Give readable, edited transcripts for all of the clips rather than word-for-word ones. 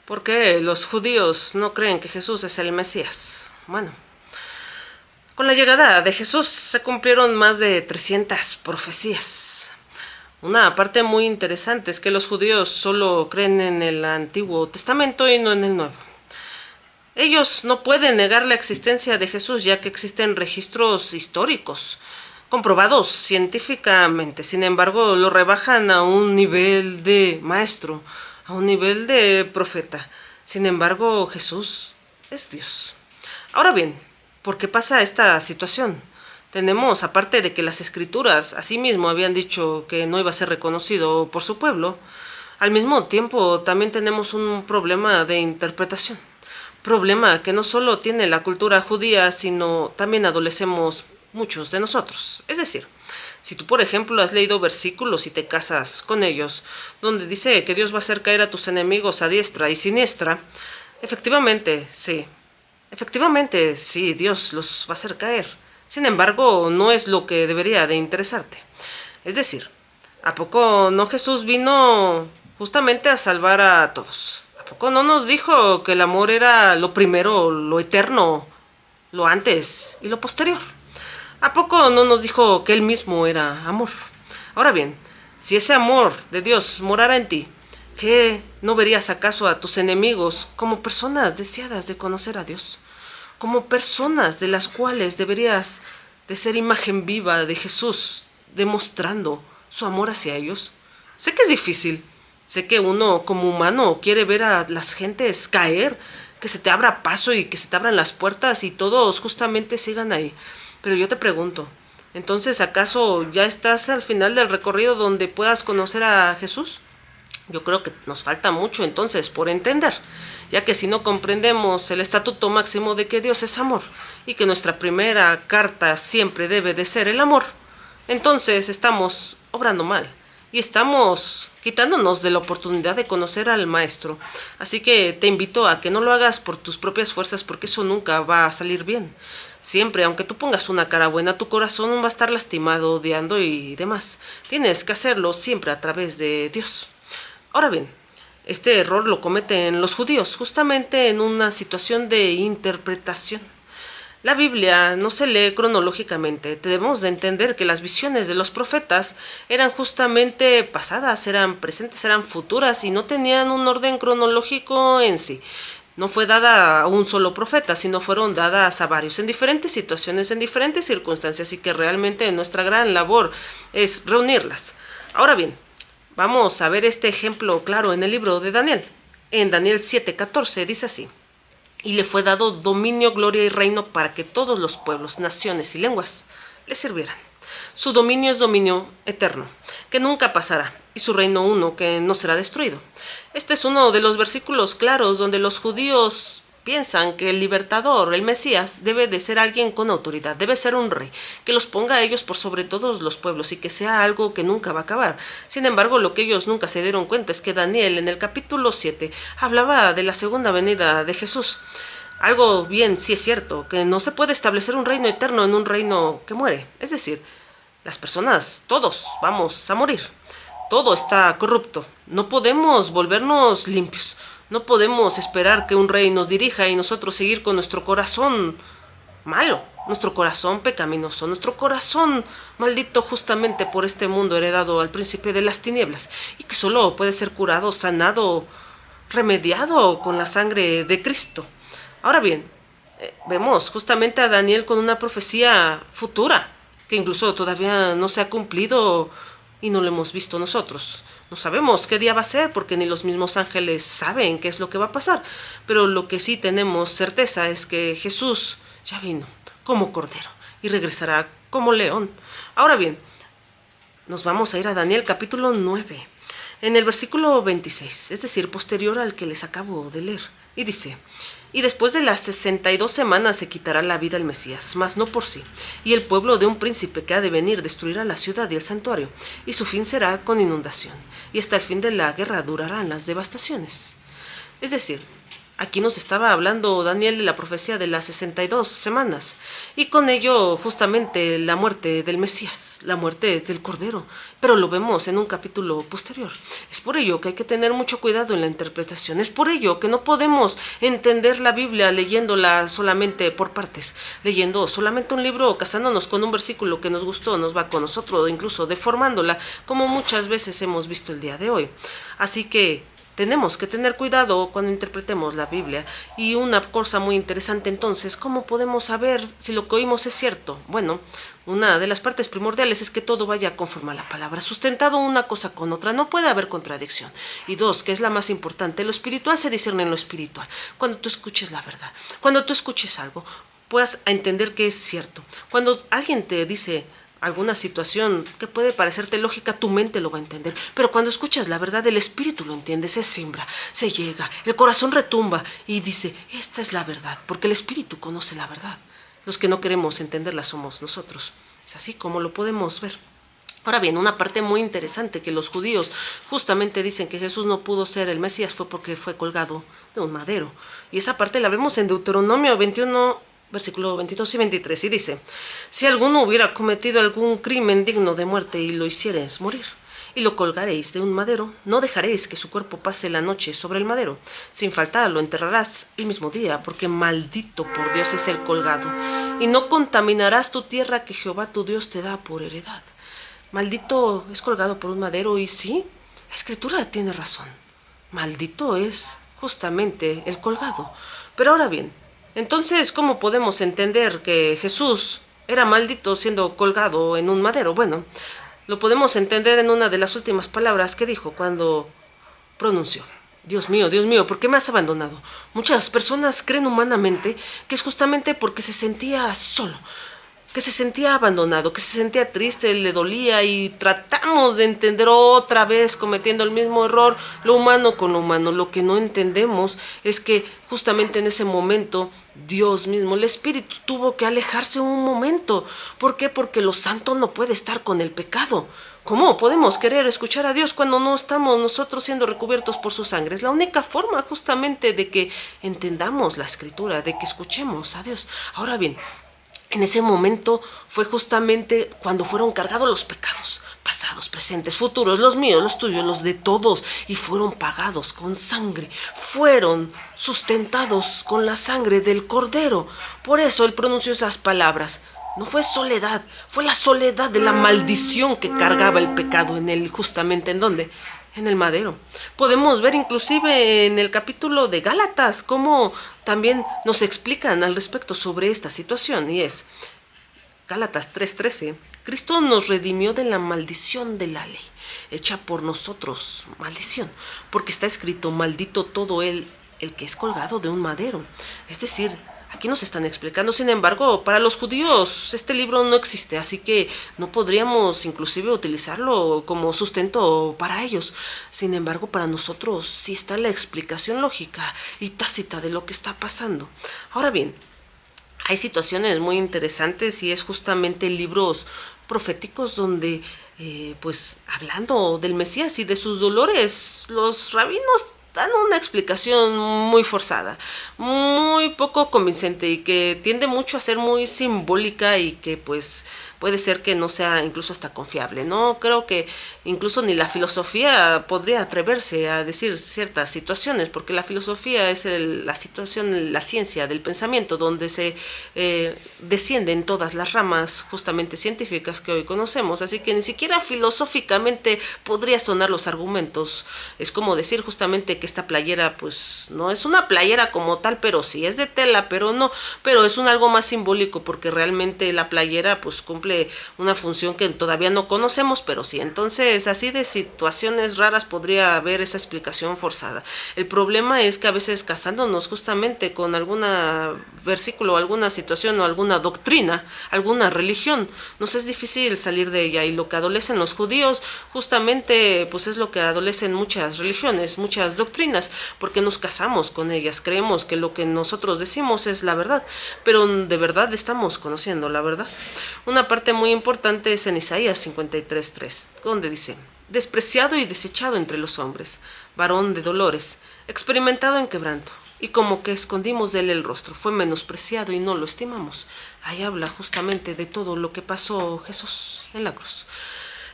¿Por qué los judíos no creen que Jesús es el Mesías? Bueno, con la llegada de Jesús se cumplieron más de 300 profecías. Una parte muy interesante es que los judíos solo creen en el Antiguo Testamento y no en el Nuevo. Ellos no pueden negar la existencia de Jesús, ya que existen registros históricos comprobados científicamente. Sin embargo, lo rebajan a un nivel de maestro, a un nivel de profeta. Sin embargo, Jesús es Dios. Ahora bien, ¿por qué pasa esta situación? Tenemos, aparte de que las escrituras asimismo habían dicho que no iba a ser reconocido por su pueblo, al mismo tiempo también tenemos un problema de interpretación. Problema que no solo tiene la cultura judía, sino también adolecemos muchos de nosotros. Es decir, si tú, por ejemplo, has leído versículos y te casas con ellos, donde dice que Dios va a hacer caer a tus enemigos a diestra y siniestra, efectivamente, sí, Dios los va a hacer caer. Sin embargo, no es lo que debería de interesarte. Es decir, ¿a poco no Jesús vino justamente a salvar a todos? ¿A poco no nos dijo que el amor era lo primero, lo eterno, lo antes y lo posterior? ¿A poco no nos dijo que Él mismo era amor? Ahora bien, si ese amor de Dios morara en ti, ¿qué no verías acaso a tus enemigos como personas deseadas de conocer a Dios? Como personas de las cuales deberías de ser imagen viva de Jesús, demostrando su amor hacia ellos. Sé que es difícil, sé que uno como humano quiere ver a las gentes caer, que se te abra paso y que se te abran las puertas y todos justamente sigan ahí. Pero yo te pregunto, entonces, ¿acaso ya estás al final del recorrido donde puedas conocer a Jesús? Yo creo que nos falta mucho entonces por entender, ya que si no comprendemos el estatuto máximo de que Dios es amor y que nuestra primera carta siempre debe de ser el amor, entonces estamos obrando mal y estamos quitándonos de la oportunidad de conocer al Maestro. Así que te invito a que no lo hagas por tus propias fuerzas, porque eso nunca va a salir bien. Siempre, aunque tú pongas una cara buena, tu corazón va a estar lastimado, odiando y demás. Tienes que hacerlo siempre a través de Dios. Ahora bien, este error lo cometen los judíos, justamente en una situación de interpretación. La Biblia no se lee cronológicamente. Debemos de entender que las visiones de los profetas eran justamente pasadas, eran presentes, eran futuras y no tenían un orden cronológico en sí. No fue dada a un solo profeta, sino fueron dadas a varios, en diferentes situaciones, en diferentes circunstancias, y que realmente nuestra gran labor es reunirlas. Ahora bien, vamos a ver este ejemplo claro en el libro de Daniel. En Daniel 7:14 dice así: y le fue dado dominio, gloria y reino para que todos los pueblos, naciones y lenguas le sirvieran. Su dominio es dominio eterno, que nunca pasará, y su reino uno, que no será destruido. Este es uno de los versículos claros donde los judíos piensan que el libertador, el Mesías, debe de ser alguien con autoridad, debe ser un rey, que los ponga a ellos por sobre todos los pueblos y que sea algo que nunca va a acabar. Sin embargo, lo que ellos nunca se dieron cuenta es que Daniel, en el capítulo 7, hablaba de la segunda venida de Jesús. Algo bien, sí es cierto, que no se puede establecer un reino eterno en un reino que muere. Es decir, las personas, todos, vamos a morir. Todo está corrupto. No podemos volvernos limpios. No podemos esperar que un rey nos dirija y nosotros seguir con nuestro corazón malo, nuestro corazón pecaminoso, nuestro corazón maldito justamente por este mundo heredado al príncipe de las tinieblas, y que solo puede ser curado, sanado, remediado con la sangre de Cristo. Ahora bien, vemos justamente a Daniel con una profecía futura, que incluso todavía no se ha cumplido y no lo hemos visto nosotros. No sabemos qué día va a ser, porque ni los mismos ángeles saben qué es lo que va a pasar. Pero lo que sí tenemos certeza es que Jesús ya vino como cordero y regresará como león. Ahora bien, nos vamos a ir a Daniel capítulo 9, en el versículo 26, es decir, posterior al que les acabo de leer. Y dice: y después de las 62 semanas se quitará la vida el Mesías, mas no por sí. Y el pueblo de un príncipe que ha de venir destruirá la ciudad y el santuario, y su fin será con inundación. Y hasta el fin de la guerra durarán las devastaciones. Es decir, aquí nos estaba hablando Daniel de la profecía de las 62 semanas, y con ello justamente la muerte del Mesías. es la muerte del Cordero, pero lo vemos en un capítulo posterior. Es por ello que hay que tener mucho cuidado en la interpretación. Es por ello que no podemos entender la Biblia leyéndola solamente por partes, leyendo solamente un libro o casándonos con un versículo que nos gustó, nos va con nosotros, o incluso deformándola, como muchas veces hemos visto el día de hoy. Así que tenemos que tener cuidado cuando interpretemos la Biblia. Y una cosa muy interesante entonces, ¿cómo podemos saber si lo que oímos es cierto? Bueno, una de las partes primordiales es que todo vaya conforme a la palabra, sustentado una cosa con otra, no puede haber contradicción. Y dos, que es la más importante, lo espiritual se discierne en lo espiritual. Cuando tú escuches la verdad, cuando tú escuches algo, puedas entender que es cierto. Cuando alguien te dice alguna situación que puede parecerte lógica, tu mente lo va a entender. Pero cuando escuchas la verdad, el espíritu lo entiende, se siembra, se llega, el corazón retumba y dice, esta es la verdad, porque el espíritu conoce la verdad. Los que no queremos entenderla somos nosotros. Es así como lo podemos ver. Ahora bien, una parte muy interesante que los judíos justamente dicen que Jesús no pudo ser el Mesías fue porque fue colgado de un madero. Y esa parte la vemos en Deuteronomio 21, versículo 22 y 23, y dice, si alguno hubiera cometido algún crimen digno de muerte y lo hiciereis morir, y lo colgaréis de un madero, no dejaréis que su cuerpo pase la noche sobre el madero. Sin faltar lo enterrarás el mismo día, porque maldito por Dios es el colgado. Y no contaminarás tu tierra que Jehová tu Dios te da por heredad. Maldito es colgado por un madero, y sí, la Escritura tiene razón. Maldito es justamente el colgado. Pero ahora bien, entonces, ¿cómo podemos entender que Jesús era maldito siendo colgado en un madero? Bueno, lo podemos entender en una de las últimas palabras que dijo cuando pronunció. Dios mío, ¿por qué me has abandonado? Muchas personas creen humanamente que es justamente porque se sentía solo, que se sentía abandonado, que se sentía triste, le dolía, y tratamos de entender otra vez cometiendo el mismo error, lo humano con lo humano. Lo que no entendemos es que justamente en ese momento Dios mismo, el Espíritu, tuvo que alejarse un momento. ¿Por qué? Porque lo santo no puede estar con el pecado. ¿Cómo podemos querer escuchar a Dios cuando no estamos nosotros siendo recubiertos por su sangre? Es la única forma justamente de que entendamos la Escritura, de que escuchemos a Dios. Ahora bien, en ese momento fue justamente cuando fueron cargados los pecados, pasados, presentes, futuros, los míos, los tuyos, los de todos, y fueron pagados con sangre, fueron sustentados con la sangre del Cordero. Por eso él pronunció esas palabras. No fue soledad, fue la soledad de la maldición que cargaba el pecado en él, justamente ¿en dónde? En el madero. Podemos ver inclusive en el capítulo de Gálatas cómo también nos explican al respecto sobre esta situación, y es Gálatas 3:13. Cristo nos redimió de la maldición de la ley, hecha por nosotros maldición, porque está escrito, maldito todo el que es colgado de un madero. Es decir, aquí nos están explicando, sin embargo, para los judíos este libro no existe, así que no podríamos inclusive utilizarlo como sustento para ellos. Sin embargo, para nosotros sí está la explicación lógica y tácita de lo que está pasando. Ahora bien, hay situaciones muy interesantes y es justamente libros proféticos donde, pues hablando del Mesías y de sus dolores, los rabinos dan una explicación muy forzada, muy poco convincente, y que tiende mucho a ser muy simbólica, y que pues puede ser que no sea incluso hasta confiable. No creo que incluso ni la filosofía podría atreverse a decir ciertas situaciones, porque la filosofía es la situación, la ciencia del pensamiento, donde se descienden todas las ramas justamente científicas que hoy conocemos, así que ni siquiera filosóficamente podría sonar los argumentos. Es como decir justamente que esta playera pues no es una playera como tal, pero sí es de tela, pero no, pero es algo más simbólico, porque realmente la playera pues cumple una función que todavía no conocemos, pero sí. Entonces, así de situaciones raras podría haber esa explicación forzada. El problema es que a veces, casándonos justamente con algún versículo, alguna situación o alguna doctrina, alguna religión, nos es difícil salir de ella, y lo que adolecen los judíos justamente pues es lo que adolecen muchas religiones, muchas doctrinas, porque nos casamos con ellas, creemos que lo que nosotros decimos es la verdad, pero de verdad estamos conociendo la verdad. Una parte muy importante es en Isaías 53:3, donde dice, despreciado y desechado entre los hombres, varón de dolores, experimentado en quebranto, y como que escondimos de él el rostro. Fue menospreciado y no lo estimamos. Ahí habla justamente de todo lo que pasó Jesús en la cruz.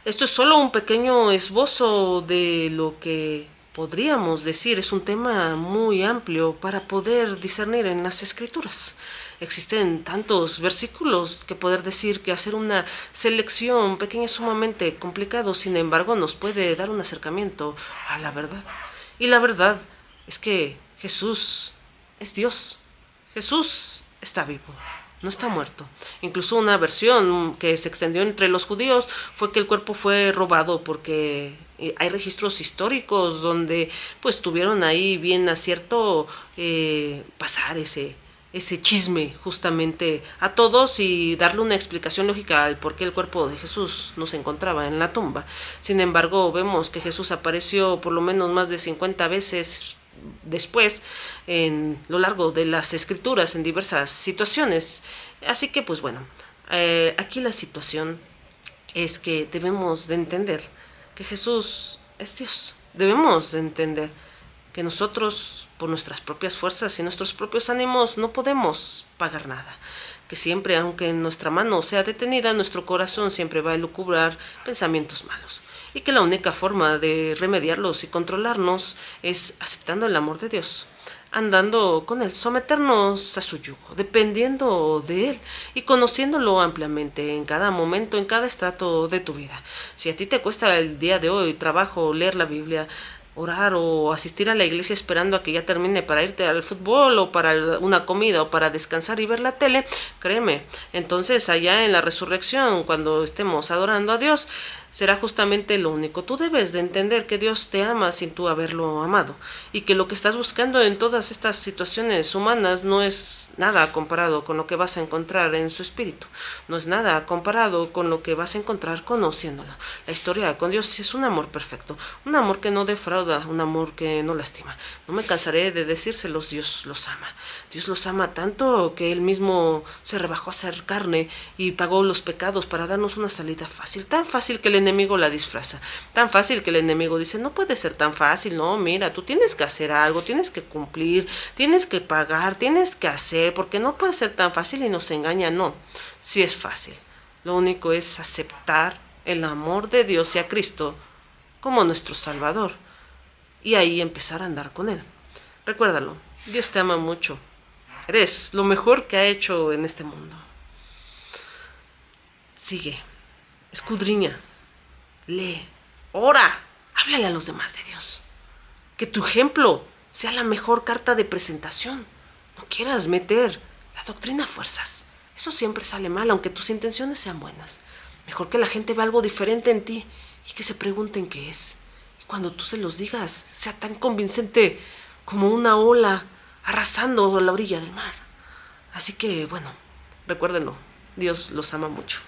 Esto es solo un pequeño esbozo de lo que podríamos decir. Es un tema muy amplio para poder discernir en las Escrituras. Existen tantos versículos que poder decir que hacer una selección pequeña es sumamente complicado. Sin embargo, nos puede dar un acercamiento a la verdad. Y la verdad es que Jesús es Dios. Jesús está vivo, no está muerto. Incluso una versión que se extendió entre los judíos fue que el cuerpo fue robado, porque hay registros históricos donde pues tuvieron ahí bien acierto pasar ese chisme justamente a todos y darle una explicación lógica al por qué el cuerpo de Jesús no se encontraba en la tumba. Sin embargo, vemos que Jesús apareció por lo menos más de 50 veces después en lo largo de las Escrituras en diversas situaciones. Así que pues bueno, aquí la situación es que debemos de entender que Jesús es Dios. Debemos de entender que nosotros, por nuestras propias fuerzas y nuestros propios ánimos, no podemos pagar nada. Que siempre, aunque nuestra mano sea detenida, nuestro corazón siempre va a elucubrar pensamientos malos. Y que la única forma de remediarlos y controlarnos es aceptando el amor de Dios, andando con Él, someternos a su yugo, dependiendo de Él y conociéndolo ampliamente en cada momento, en cada estrato de tu vida. Si a ti te cuesta el día de hoy trabajo leer la Biblia, orar o asistir a la iglesia esperando a que ya termine para irte al fútbol o para una comida o para descansar y ver la tele, créeme, entonces allá en la resurrección, cuando estemos adorando a Dios, será justamente lo único. Tú debes de entender que Dios te ama sin tú haberlo amado y que lo que estás buscando en todas estas situaciones humanas no es nada comparado con lo que vas a encontrar en su espíritu. No es nada comparado con lo que vas a encontrar conociéndolo. La historia con Dios es un amor perfecto, un amor que no defrauda, un amor que no lastima. No me cansaré de decírselos, Dios los ama. Dios los ama tanto que Él mismo se rebajó a ser carne y pagó los pecados para darnos una salida fácil, tan fácil que el enemigo la disfraza, tan fácil que el enemigo dice, no puede ser tan fácil, no, mira, tú tienes que hacer algo, tienes que cumplir, tienes que pagar, tienes que hacer, porque no puede ser tan fácil y nos engaña. No, sí es fácil, lo único es aceptar el amor de Dios y a Cristo como nuestro Salvador y ahí empezar a andar con Él. Recuérdalo, Dios te ama mucho, eres lo mejor que ha hecho en este mundo. Sigue, escudriña, lee, ora, háblale a los demás de Dios. Que tu ejemplo sea la mejor carta de presentación. No quieras meter la doctrina a fuerzas. Eso siempre sale mal, aunque tus intenciones sean buenas. Mejor que la gente vea algo diferente en ti y que se pregunten qué es. Y cuando tú se los digas, sea tan convincente como una ola arrasando la orilla del mar. Así que, bueno, recuérdenlo, Dios los ama mucho.